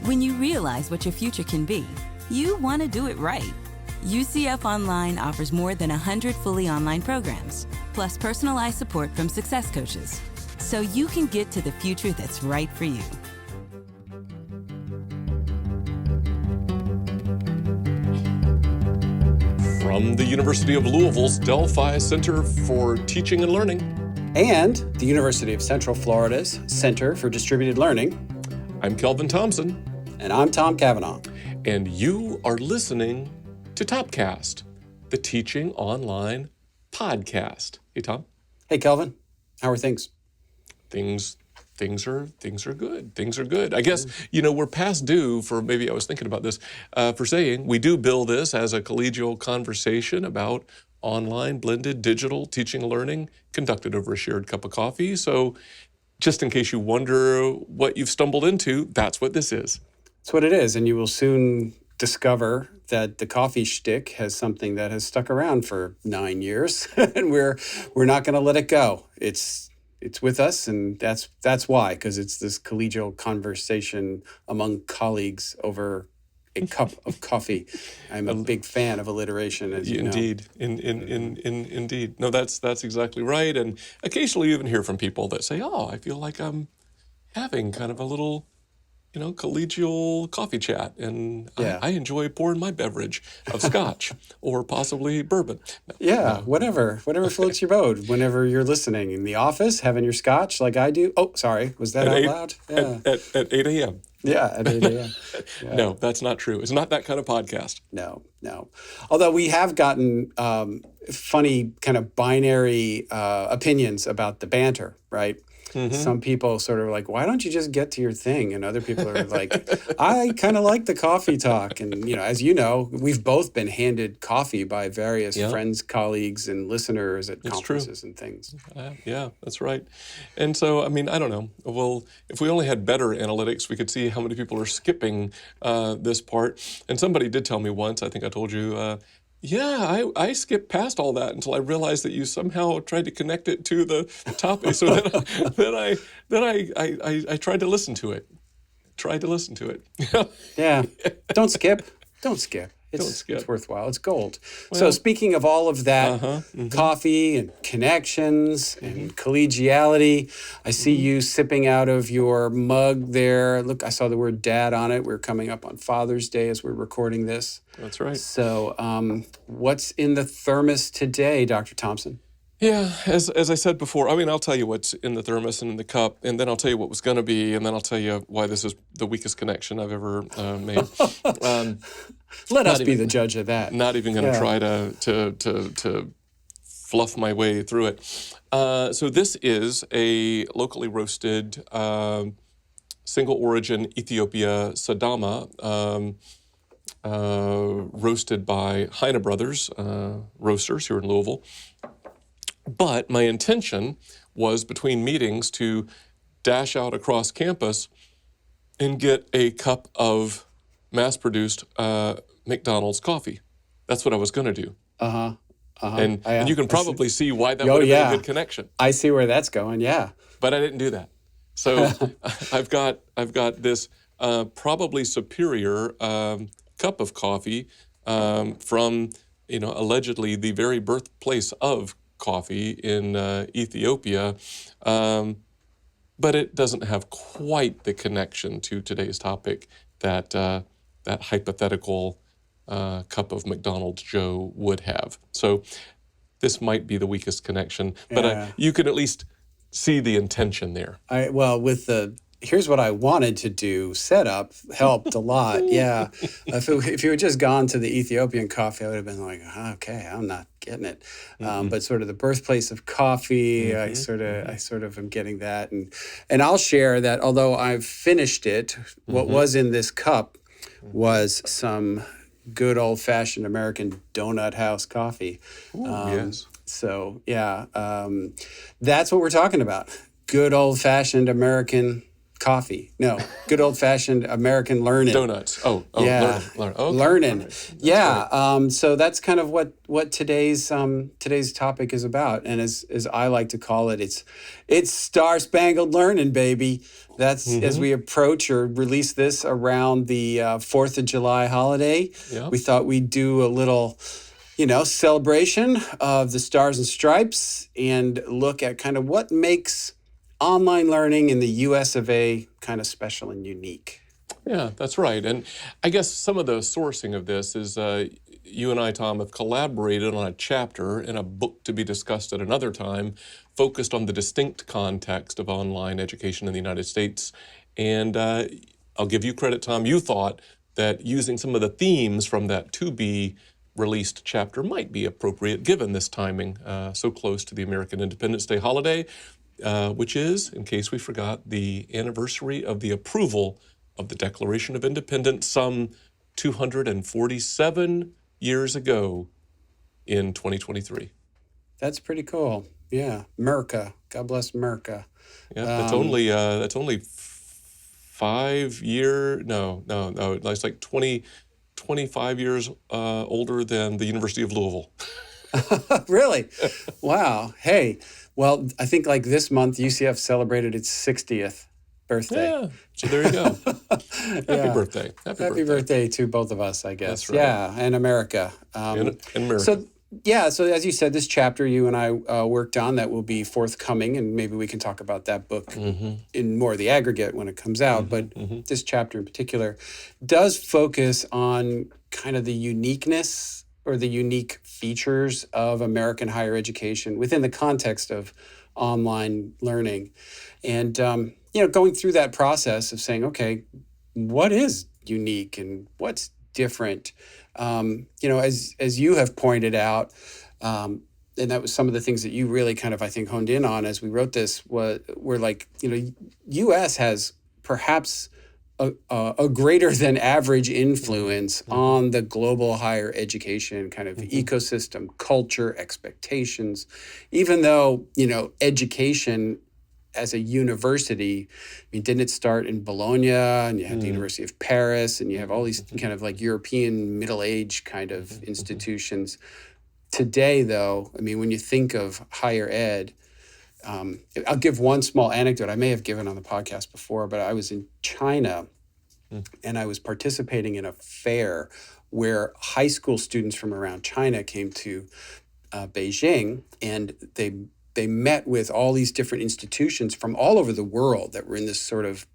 When you realize what your future can be, you want to do it right. UCF Online offers more than 100 fully online programs, plus personalized support from success coaches, so you can get to the future that's right for you. From the University of Louisville's Delphi Center for Teaching and Learning. And the University of Central Florida's Center for Distributed Learning. I'm Kelvin Thompson. And I'm Tom Cavanaugh. And you are listening to Topcast, the Teaching Online podcast. Hey, Tom. Hey, Kelvin. How are things? Things are good. Things are good. I guess, we're past due for, maybe I was thinking about this, for saying we do bill this as a collegial conversation about online, blended, digital teaching and learning conducted over a shared cup of coffee. So just in case you wonder what you've stumbled into, that's what this is. That's what it is. And you will soon discover that the coffee shtick has something that has stuck around for 9 years, and we're not going to let it go. It's with us, and that's why, because it's this collegial conversation among colleagues over a cup of coffee. I'm a big fan of alliteration, as you know. Indeed. Indeed. No, that's exactly right. And occasionally you even hear from people that say, oh, I feel like I'm having kind of a little, collegial coffee chat. And yeah. I enjoy pouring my beverage of scotch or possibly bourbon. Whatever floats your boat. Whenever you're listening in the office, having your scotch like I do. Oh, sorry. Was that out loud? Yeah. At 8 a.m. Yeah, at 8 a.m. Yeah. No, that's not true. It's not that kind of podcast. No. Although we have gotten funny kind of binary opinions about the banter, right? Mm-hmm. Some people sort of like, why don't you just get to your thing? And other people are like, I kind of like the coffee talk. And, as you know, we've both been handed coffee by various friends, colleagues, and listeners at conferences and things. Yeah, that's right. And so, I don't know. Well, if we only had better analytics, we could see how many people are skipping this part. And somebody did tell me once, I think I told you, I skipped past all that until I realized that you somehow tried to connect it to the topic. So then I tried to listen to it. Yeah. Don't skip. It's worthwhile. It's gold. Well, so speaking of all of that, coffee and connections and collegiality, I see you sipping out of your mug there. Look, I saw the word dad on it. We're coming up on Father's Day as we're recording this. That's right. So what's in the thermos today, Dr. Thompson? Yeah, as I said before, I'll tell you what's in the thermos and in the cup, and then I'll tell you what was going to be, and then I'll tell you why this is the weakest connection I've ever made. Let us be the judge of that. Not even going to try to fluff my way through it. So this is a locally roasted single origin Ethiopia Sadama, roasted by Heine Brothers roasters here in Louisville. But my intention was between meetings to dash out across campus and get a cup of mass-produced McDonald's coffee. That's what I was going to do. And you can probably see why that would have been a good connection. I see where that's going, yeah. But I didn't do that. So I've got this probably superior cup of coffee from, allegedly the very birthplace of coffee in Ethiopia, but it doesn't have quite the connection to today's topic that hypothetical cup of McDonald's Joe would have. So this might be the weakest connection, but you can at least see the intention there. Here's what I wanted to do. Setup helped a lot. Yeah. If you had just gone to the Ethiopian coffee, I would have been like, okay, I'm not getting it. But sort of the birthplace of coffee, I sort of am getting that. And I'll share that although I've finished it, what was in this cup was some good old-fashioned American donut house coffee. Ooh, yes. So, that's what we're talking about. Good old-fashioned American coffee. No, good old-fashioned American learning. Donuts. Oh, Yeah, learning. Okay. learning. That's Yeah. So that's kind of what today's topic is about, and as I like to call it, it's Star Spangled Learning, baby. That's as we approach or release this around the 4th of July holiday. Yeah. We thought we'd do a little, celebration of the Stars and Stripes and look at kind of what makes online learning in the US of A kind of special and unique. Yeah, that's right. And I guess some of the sourcing of this is you and I, Tom, have collaborated on a chapter in a book to be discussed at another time, focused on the distinct context of online education in the United States. And I'll give you credit, Tom. You thought that using some of the themes from that to-be released chapter might be appropriate given this timing so close to the American Independence Day holiday, which is, in case we forgot, the anniversary of the approval of the Declaration of Independence some 247 years ago in 2023. That's pretty cool. Yeah, America. God bless America. Yeah, that's only 5 year. No. It's like 25 years older than the University of Louisville. Really? Wow. Hey, well, I think like this month, UCF celebrated its 60th birthday. Yeah, so there you go. Happy birthday. Happy birthday to both of us, I guess. That's right. Yeah, and America. In America. So as you said, this chapter you and I worked on that will be forthcoming, and maybe we can talk about that book in more of the aggregate when it comes out. But this chapter in particular does focus on kind of the uniqueness or the unique features of American higher education within the context of online learning. And, going through that process of saying, okay, what is unique and what's different? As you have pointed out, and that was some of the things that you really kind of, I think, honed in on as we wrote this, were like, U.S. has perhaps a greater than average influence on the global higher education kind of ecosystem, culture, expectations, even though, education as a university, I mean, didn't it start in Bologna, and you had the University of Paris, and you have all these kind of like European middle age kind of institutions. Today, though, I mean, when you think of higher ed, I'll give one small anecdote I may have given on the podcast before, but I was in China and I was participating in a fair where high school students from around China came to Beijing, and they met with all these different institutions from all over the world that were in this sort of,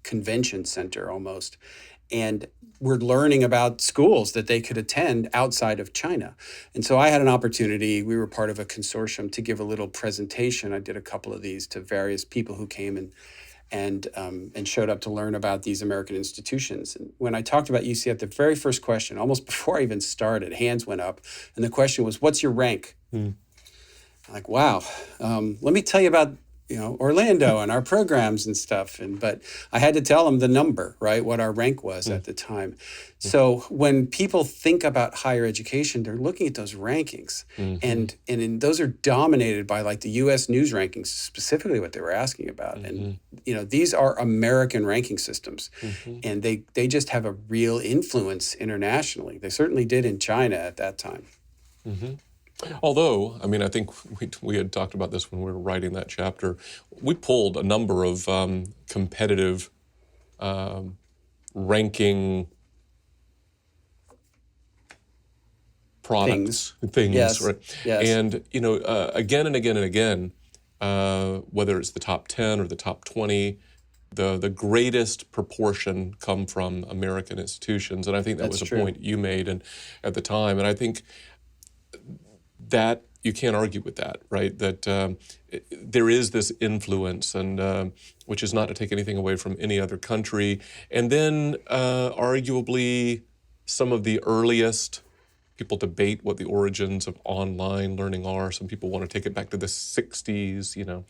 convention center almost. And were learning about schools that they could attend outside of China. And so I had an opportunity, we were part of a consortium, to give a little presentation. I did a couple of these to various people who came and showed up to learn about these American institutions. And when I talked about UCF, the very first question, almost before I even started, hands went up, and the question was, what's your rank? I'm like, wow, let me tell you about Orlando and our programs and stuff. But I had to tell them the number, right? What our rank was at the time. So when people think about higher education, they're looking at those rankings, and those are dominated by like the U.S. News rankings, specifically what they were asking about. And these are American ranking systems, and they just have a real influence internationally. They certainly did in China at that time. Although, I mean, I think we had talked about this when we were writing that chapter. We pulled a number of competitive ranking products, things, yes. right? Yes. And, again and again and again, whether it's the top 10 or the top 20, the greatest proportion come from American institutions. And I think that was a point you made at the time. And I think that you can't argue with that, right? That there is this influence, and which is not to take anything away from any other country. And then arguably some of the earliest, people debate what the origins of online learning are. Some people want to take it back to the 60s,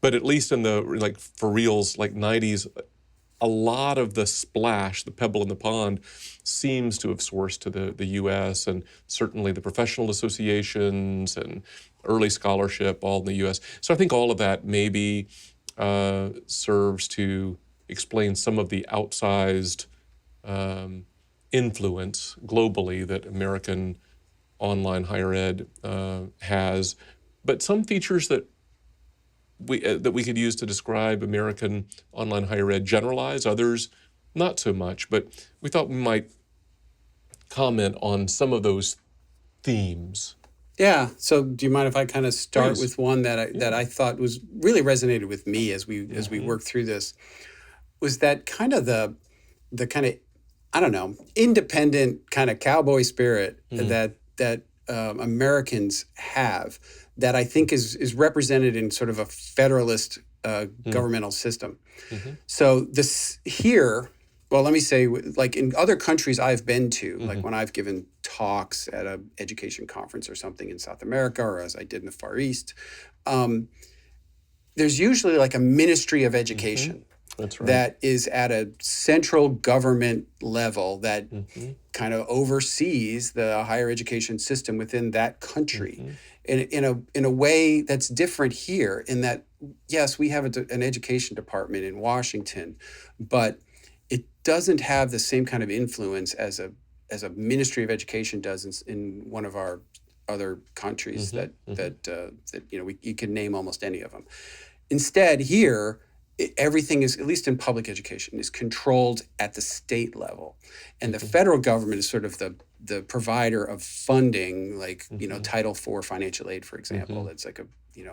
but at least in the, like, for reals, like 90s, a lot of the splash, the pebble in the pond, seems to have sourced to the U.S. and certainly the professional associations and early scholarship all in the U.S. So I think all of that maybe serves to explain some of the outsized influence globally that American online higher ed has, but some features that we could use to describe American online higher ed generalize, others not so much. But we thought we might comment on some of those themes. Yeah. So, do you mind if I kind of start Please. with one that I thought was really resonated with me as we work through this? Was that kind of the kind of, I don't know, independent kind of cowboy spirit that Americans have, that I think is represented in sort of a federalist governmental system. So this here, well, let me say, like in other countries I've been to, like when I've given talks at an education conference or something in South America, or as I did in the Far East, there's usually like a Ministry of Education. That's right. That is at a central government level that kind of oversees the higher education system within that country, in a way that's different here. In that, yes, we have an education department in Washington, but it doesn't have the same kind of influence as a Ministry of Education does in one of our other countries that you can name almost any of them. Instead, here, everything is, at least in public education, is controlled at the state level, and the federal government is sort of the provider of funding, like Title IV financial aid, for example. That's like a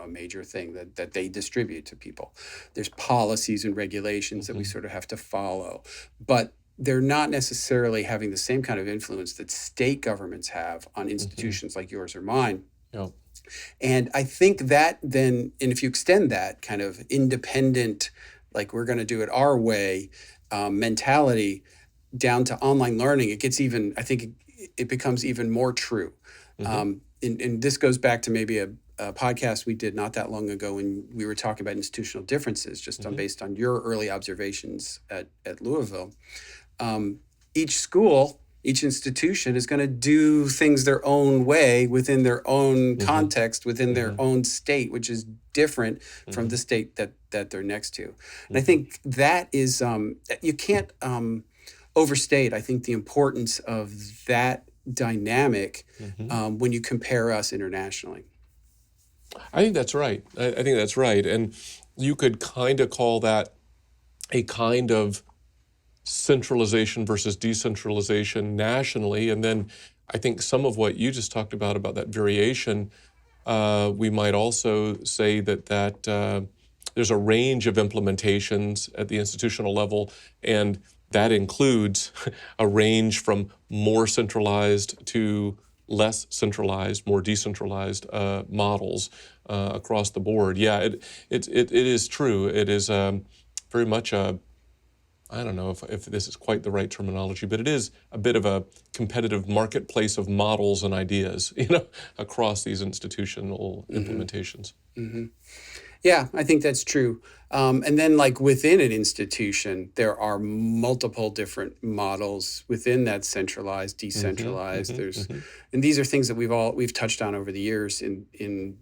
major thing that they distribute to people. There's policies and regulations that we sort of have to follow, but they're not necessarily having the same kind of influence that state governments have on institutions like yours or mine. Yep. And I think that then, and if you extend that kind of independent, like we're going to do it our way mentality down to online learning, it gets even, I think it becomes even more true. And this goes back to maybe a podcast we did not that long ago when we were talking about institutional differences, just based on your early observations at Louisville. Each institution is going to do things their own way within their own context, within their own state, which is different from the state that they're next to. And I think that is, you can't overstate, I think, the importance of that dynamic when you compare us internationally. I think that's right. I think that's right. And you could kind of call that a kind of centralization versus decentralization nationally. And then I think some of what you just talked about that variation, we might also say that there's a range of implementations at the institutional level, and that includes a range from more centralized to less centralized, more decentralized models across the board. Yeah, it is true. It is very much I don't know if this is quite the right terminology, but it is a bit of a competitive marketplace of models and ideas, across these institutional implementations. Yeah, I think that's true. And then, like within an institution, there are multiple different models within that centralized, decentralized. And these are things that we've touched on over the years in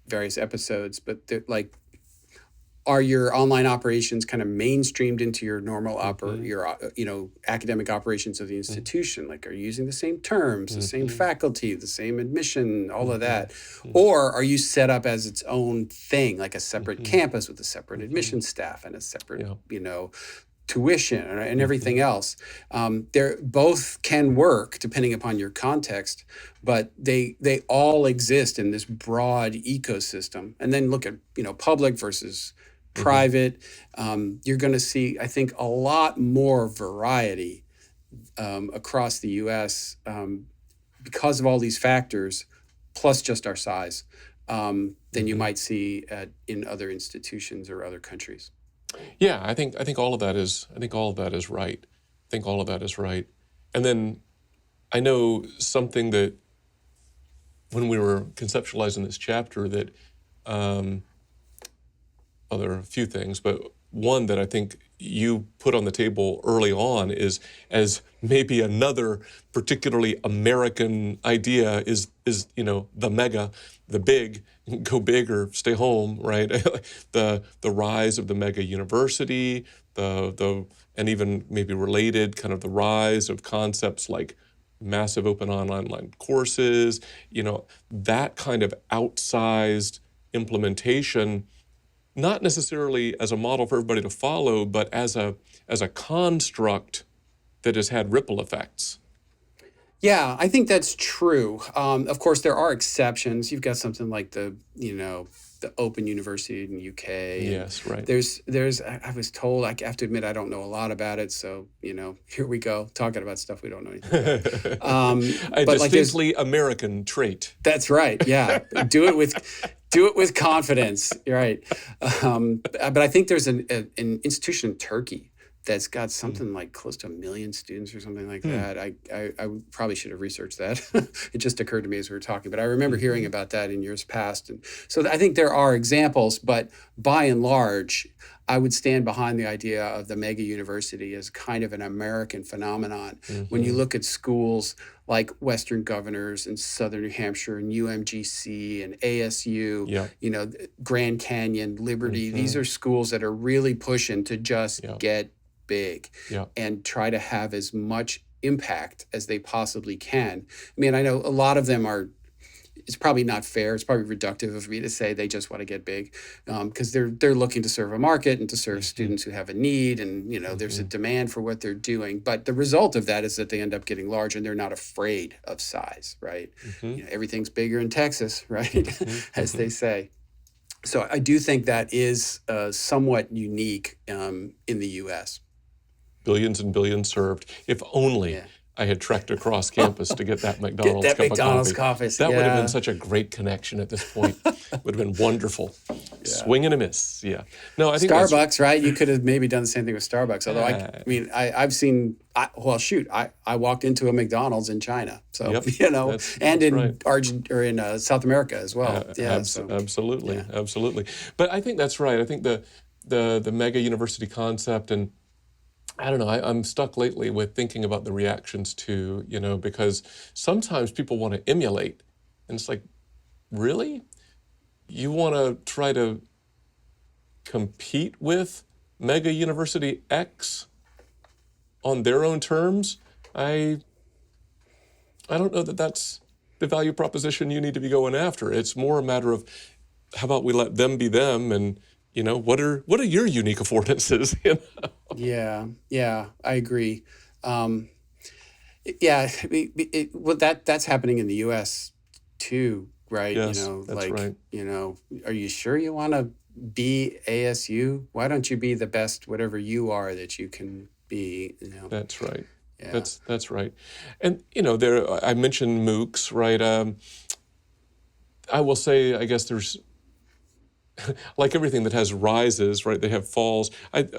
various episodes. But like, are your online operations kind of mainstreamed into your normal academic operations of the institution? Like, are you using the same terms, the same faculty, the same admission, all of that? Or are you set up as its own thing, like a separate campus with a separate admission staff and a separate, tuition and everything else? They both can work depending upon your context, but they all exist in this broad ecosystem. And then look at, public versus private. You're going to see, I think, a lot more variety across the U.S. Because of all these factors, plus just our size, than you might see in other institutions or other countries. Yeah, I think all of that is right. I think all of that is right. And then I know something that when we were conceptualizing this chapter that there are a few things, but one that I think you put on the table early on is as maybe another particularly American idea is the mega, the big, go big or stay home, right? the rise of the mega university, and even maybe related kind of the rise of concepts like massive open online courses, that kind of outsized implementation, not necessarily as a model for everybody to follow, but as a construct that has had ripple effects. Yeah, I think that's true. Of course, there are exceptions. You've got something like the Open University in the UK. Yes, right. I was told, I have to admit, I don't know a lot about it. So, here we go, talking about stuff we don't know anything about. A distinctly American trait. That's right. Yeah. Do it with confidence. You're right. But I think there's an institution in Turkey that's got something like close to 1 million students or something like that. I probably should have researched that. It just occurred to me as we were talking, but I remember hearing about that in years past. And so I think there are examples, but by and large, I would stand behind the idea of the mega university as kind of an American phenomenon. When you look at schools like Western Governors and Southern New Hampshire and UMGC and ASU, Grand Canyon, Liberty, these are schools that are really pushing to just get big and try to have as much impact as they possibly can. I mean, I know a lot of them are, it's probably not fair, it's probably reductive of me to say they just want to get big, because they're looking to serve a market and to serve students who have a need, and there's a demand for what they're doing. But the result of that is that they end up getting large and they're not afraid of size, right? Everything's bigger in Texas, right? As they say. So I do think that is somewhat unique in the U.S. Billions and billions served. If only I had trekked across campus to get that McDonald's Get that cup McDonald's of coffee. coffee. That would have been such a great connection at this point. Would have been wonderful. Swing and a miss. Yeah. No, I think Starbucks, right? You could have maybe done the same thing with Starbucks. Although I've seen. I walked into a McDonald's in China, so and in Argentina or in South America as well. Absolutely. But I think that's right. I think the mega university concept, and I don't know, I'm stuck lately with thinking about the reactions to, because sometimes people want to emulate. And it's like, really? You want to try to compete with Mega University X on their own terms? I don't know that that's the value proposition you need to be going after. It's more a matter of, how about we let them be them, and what are your unique affordances? Yeah, I agree. That's happening in the U.S. too, right? Yes, that's right. Are you sure you want to be ASU? Why don't you be the best, whatever you are that you can be? That's right. Yeah. That's right. And I mentioned MOOCs, right? I will say, I guess there's, like everything that has rises, right? They have falls.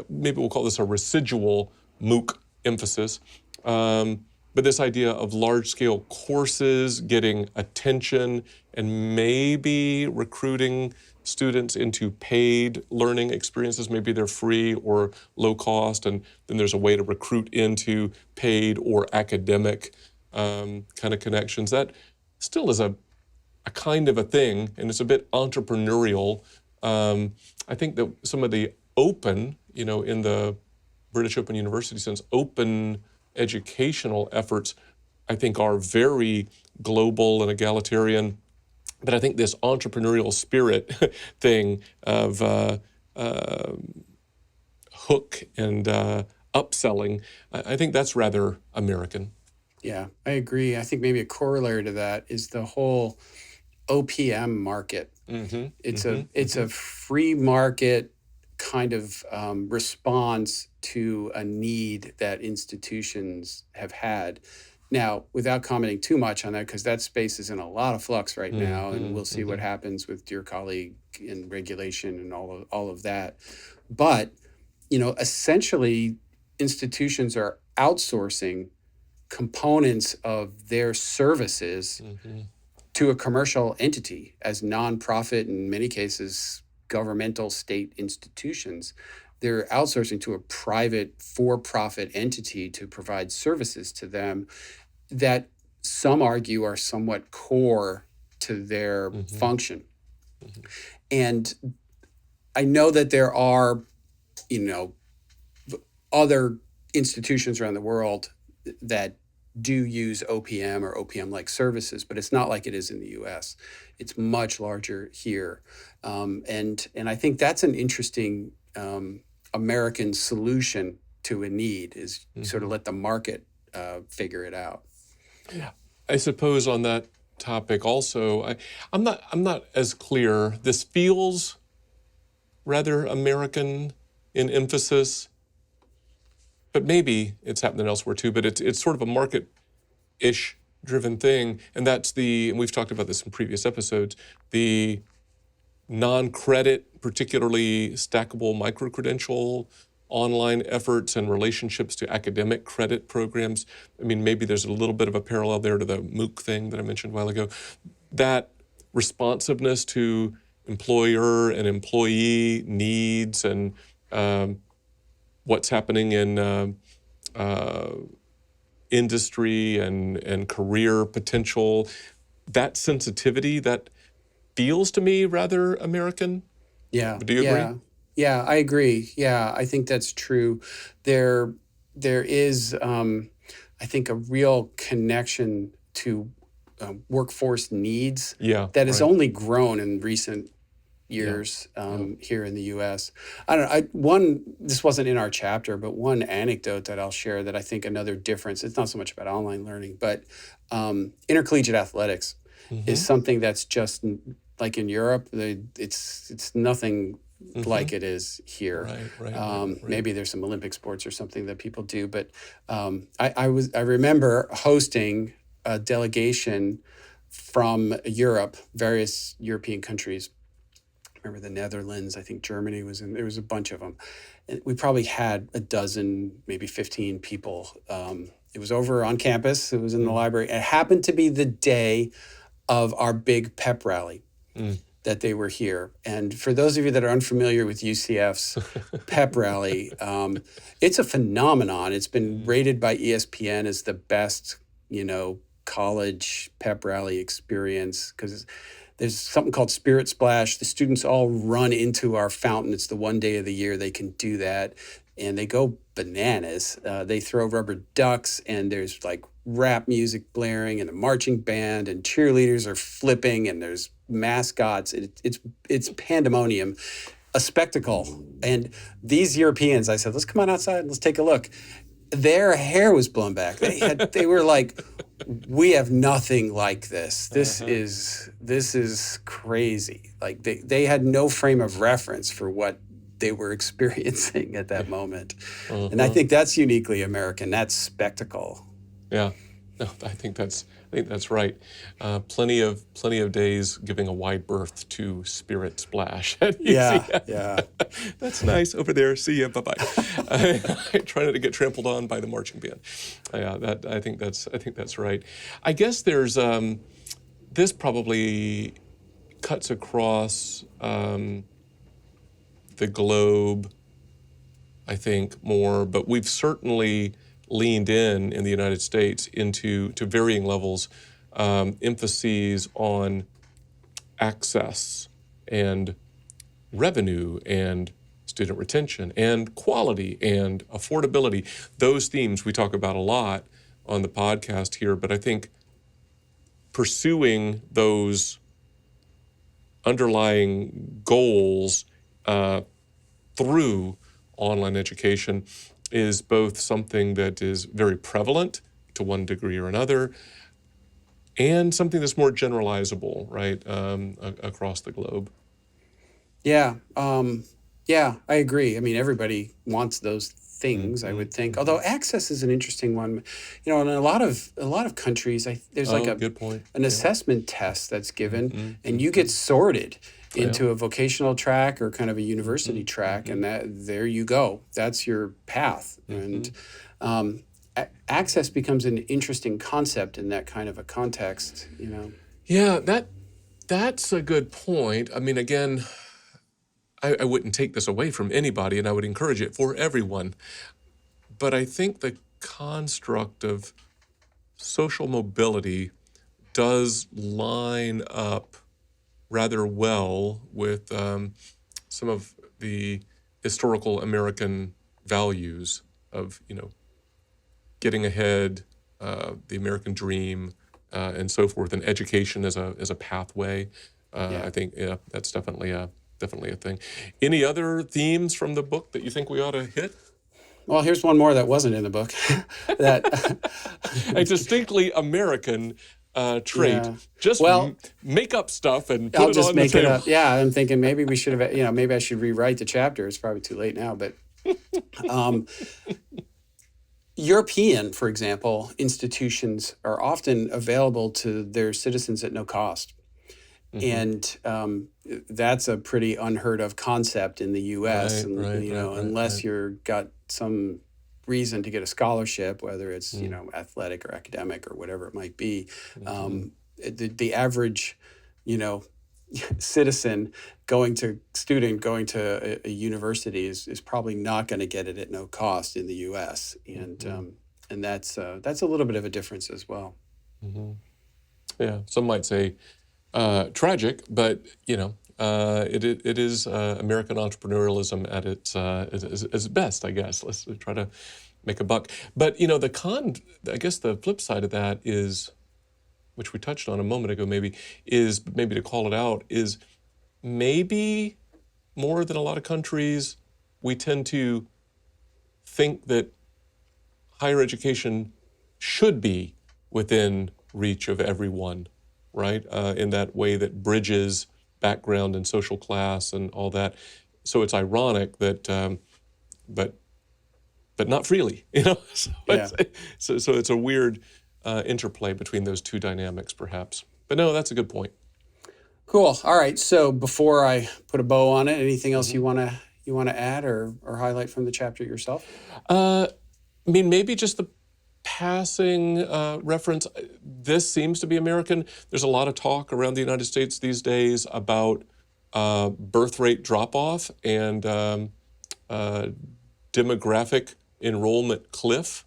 Maybe we'll call this a residual MOOC emphasis. But this idea of large-scale courses getting attention and maybe recruiting students into paid learning experiences. Maybe they're free or low cost, and then there's a way to recruit into paid or academic kind of connections. That still is a kind of a thing, and it's a bit entrepreneurial. I think that some of the open, in the British Open University sense, open educational efforts, I think are very global and egalitarian. But I think this entrepreneurial spirit thing of hook and upselling, I think that's rather American. Yeah, I agree. I think maybe a corollary to that is the whole OPM market. It's a free market kind of response to a need that institutions have had. Now, without commenting too much on that, because that space is in a lot of flux right now, and we'll see what happens with your colleague in regulation and all of that. But, essentially, institutions are outsourcing components of their services to a commercial entity as nonprofit, in many cases, governmental state institutions. they're outsourcing to a private for-profit entity to provide services to them that some argue are somewhat core to their function. And I know that there are, other institutions around the world that do use OPM or OPM-like services, but it's not like it is in the U.S. It's much larger here, and I think that's an interesting American solution to a need, is sort of let the market figure it out. I suppose on that topic also, I'm not as clear. This feels rather American in emphasis, but maybe it's happening elsewhere too. But it's sort of a market-ish driven thing, and and we've talked about this in previous episodes, the non-credit, particularly stackable micro-credential online efforts and relationships to academic credit programs. I mean, maybe there's a little bit of a parallel there to the MOOC thing that I mentioned a while ago. That responsiveness to employer and employee needs and what's happening in industry and career potential, that sensitivity, that feels to me rather American. Yeah. Do you agree? Yeah, I agree. Yeah, I think that's true. There is, I think, a real connection to workforce needs that has only grown in recent years here in the U.S. I don't know. This wasn't in our chapter, but one anecdote that I'll share that I think another difference. It's not so much about online learning, but intercollegiate athletics is something that's just like in Europe. It's nothing like it is here. Right. Maybe there's some Olympic sports or something that people do, but I remember hosting a delegation from Europe, various European countries. I remember the Netherlands, I think Germany was in, there was a bunch of them. And we probably had a dozen, maybe 15 people. It was over on campus, it was in the library. It happened to be the day of our big pep rally that they were here. And for those of you that are unfamiliar with UCF's pep rally, it's a phenomenon. It's been rated by ESPN as the best, college pep rally experience, because there's something called Spirit Splash. The students all run into our fountain. It's the one day of the year they can do that. And they go bananas. They throw rubber ducks, and there's like rap music blaring, and a marching band, and cheerleaders are flipping, and there's mascots. It's pandemonium, a spectacle. And these Europeans, I said, let's come on outside and let's take a look. Their hair was blown back. They were like, we have nothing like this. This is crazy. Like they had no frame of reference for what they were experiencing at that moment. And I think that's uniquely American, that spectacle. Yeah. No, I think that's right. Plenty of days giving a wide berth to Spirit Splash. Yeah. That's nice over there. See ya. Bye bye. I try not to get trampled on by the marching band. I think that's right. I guess there's this probably cuts across the globe, I think, more, but we've certainly leaned in the United States to varying levels, emphases on access and revenue and student retention and quality and affordability. Those themes we talk about a lot on the podcast here, but I think pursuing those underlying goals through online education is both something that is very prevalent to one degree or another, and something that's more generalizable, right, across the globe. Yeah, I agree. I mean, everybody wants those things, I would think. Although access is an interesting one. In a lot of countries, there's like good point. An assessment test that's given, and you get sorted into a vocational track or kind of a university track, and there you go. That's your path. And access becomes an interesting concept in that kind of a context, Yeah, that's a good point. I mean, again, I wouldn't take this away from anybody, and I would encourage it for everyone. But I think the construct of social mobility does line up rather well with some of the historical American values of, getting ahead, the American dream, and so forth, and education as a pathway. I think that's definitely a thing. Any other themes from the book that you think we ought to hit? Well, here's one more that wasn't in the book. That A distinctly American trait. Yeah. Just Well, make up stuff and put I'll it just on make the it table. up. Yeah, I'm thinking maybe we should have, maybe I should rewrite the chapter. It's probably too late now, but European, for example, institutions are often available to their citizens at no cost. And that's a pretty unheard of concept in the U.S. Right, Unless you're got some reason to get a scholarship, whether it's athletic or academic or whatever it might be. The average, citizen going to a university is probably not going to get it at no cost in the U.S. And that's a little bit of a difference as well. Yeah, some might say tragic, but it is American entrepreneurialism at its best, I guess. Let's try to make a buck. But I guess the flip side of that is, which we touched on a moment ago, maybe to call it out, is maybe more than a lot of countries, we tend to think that higher education should be within reach of everyone, right? In that way that bridges background and social class and all that. So it's ironic that, but not freely, So, Yeah. so it's a weird interplay between those two dynamics, perhaps. But no, that's a good point. Cool. All right. So before I put a bow on it, anything else you want to add or highlight from the chapter yourself? Maybe just the passing reference. This seems to be American. There's a lot of talk around the United States these days about birth rate drop-off and demographic enrollment cliff.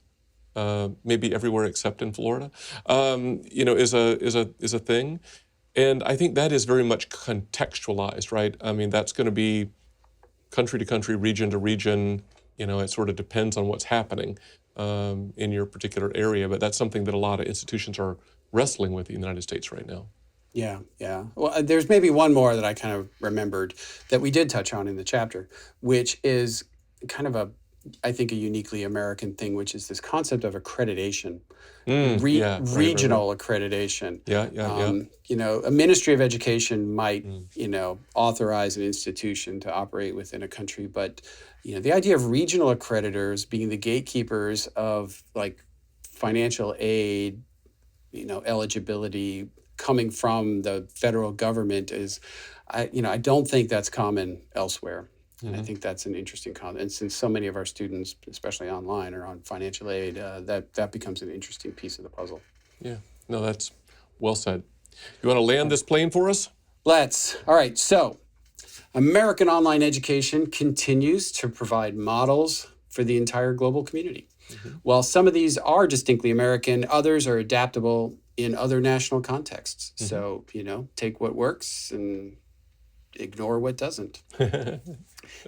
Maybe everywhere except in Florida, is a thing. And I think that is very much contextualized, right? I mean, that's going to be country to country, region to region. It sort of depends on what's happening in your particular area. But that's something that a lot of institutions are wrestling with in the United States right now. Yeah. Well, there's maybe one more that I kind of remembered that we did touch on in the chapter, which is kind of I think a uniquely American thing, which is this concept of accreditation, regional accreditation. Yeah. A Ministry of Education might, authorize an institution to operate within a country, but the idea of regional accreditors being the gatekeepers of like financial aid, eligibility coming from the federal government is, I don't think that's common elsewhere. And I think that's an interesting concept. And since so many of our students, especially online, are on financial aid, that becomes an interesting piece of the puzzle. Yeah. No, that's well said. You want to land this plane for us? Let's. All right. So American online education continues to provide models for the entire global community. While some of these are distinctly American, others are adaptable in other national contexts. So, take what works and ignore what doesn't.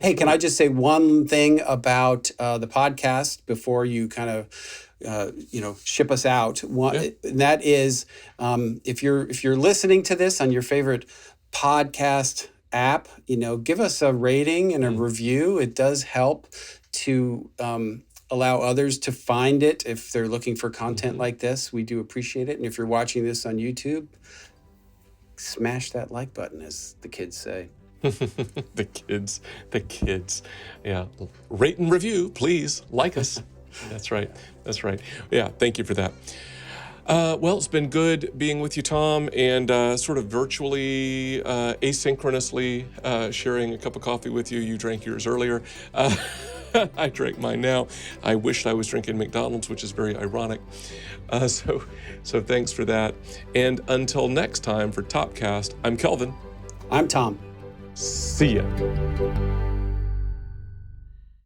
Hey, can I just say one thing about the podcast before you kind of, ship us out? And that is, if you're listening to this on your favorite podcast app, give us a rating and a review. It does help to allow others to find it if they're looking for content like this. We do appreciate it. And if you're watching this on YouTube, smash that like button, as the kids say. The kids. Yeah. Rate and review, please. Like us. That's right. Yeah, thank you for that. Well, it's been good being with you, Tom, and sort of virtually, asynchronously sharing a cup of coffee with you. You drank yours earlier. I drank mine now. I wished I was drinking McDonald's, which is very ironic. So thanks for that. And until next time for Topcast, I'm Kelvin. I'm Tom. See ya.